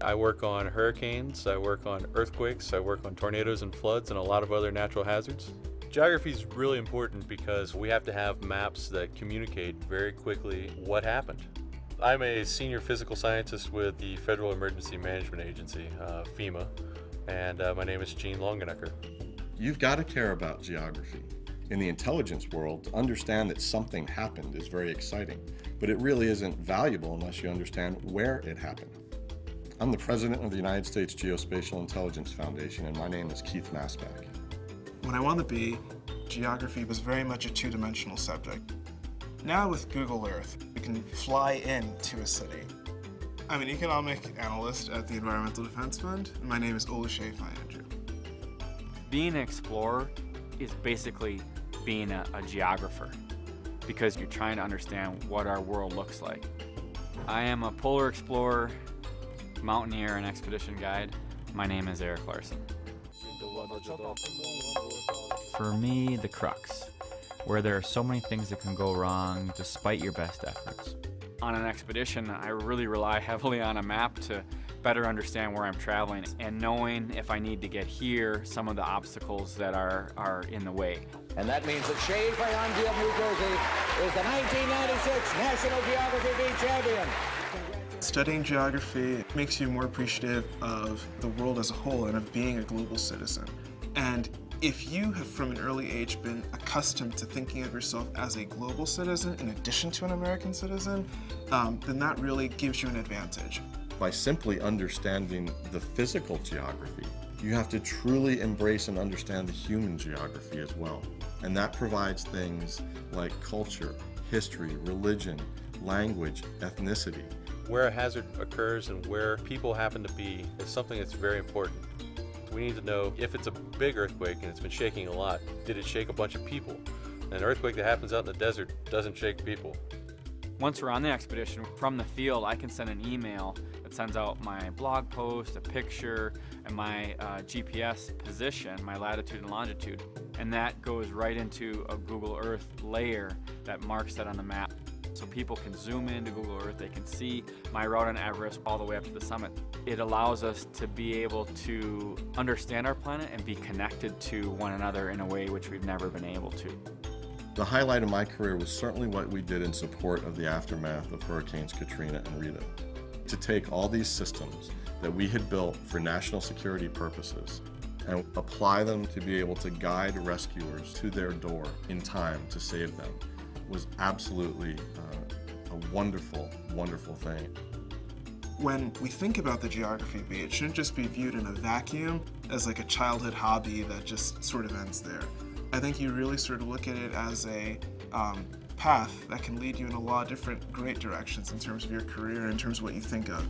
I work on hurricanes, I work on earthquakes, I work on tornadoes and floods and a lot of other natural hazards. Geography is really important because we have to have maps that communicate very quickly what happened. I'm a senior physical scientist with the Federal Emergency Management Agency, FEMA, and my name is Gene Longenecker. You've got to care about geography. In the intelligence world, to understand that something happened is very exciting, but it really isn't valuable unless you understand where it happened. I'm the president of the United States Geospatial Intelligence Foundation, and my name is Keith Masbach. When I wanted to be, geography was very much a two-dimensional subject. Now with Google Earth, you can fly into a city. I'm an economic analyst at the Environmental Defense Fund, and my name is Olusegun Andrew. Being an explorer is basically being a geographer, because you're trying to understand what our world looks like. I am a polar explorer, mountaineer, and expedition guide. My name is Eric Larson. For me, the crux, where there are so many things that can go wrong despite your best efforts. On an expedition, I really rely heavily on a map to better understand where I'm traveling and knowing if I need to get here, some of the obstacles that are in the way. And that means that Shea Fayonji of New Jersey is the 1996 National Geography Bee champion. Studying geography makes you more appreciative of the world as a whole and of being a global citizen. And if you have from an early age been accustomed to thinking of yourself as a global citizen in addition to an American citizen, then that really gives you an advantage. By simply understanding the physical geography, you have to truly embrace and understand the human geography as well. And that provides things like culture, history, religion, language, ethnicity. Where a hazard occurs and where people happen to be is something that's very important. We need to know if it's a big earthquake and it's been shaking a lot, did it shake a bunch of people? An earthquake that happens out in the desert doesn't shake people. Once we're on the expedition, from the field, I can send an email that sends out my blog post, a picture, and my GPS position, my latitude and longitude. And that goes right into a Google Earth layer that marks that on the map. So people can zoom into Google Earth, they can see my route on Everest all the way up to the summit. It allows us to be able to understand our planet and be connected to one another in a way which we've never been able to. The highlight of my career was certainly what we did in support of the aftermath of Hurricanes Katrina and Rita. To take all these systems that we had built for national security purposes and apply them to be able to guide rescuers to their door in time to save them was absolutely a wonderful, wonderful thing. When we think about the geography bee, it shouldn't just be viewed in a vacuum as like a childhood hobby that just sort of ends there. I think you really sort of look at it as a path that can lead you in a lot of different great directions in terms of your career and in terms of what you think of.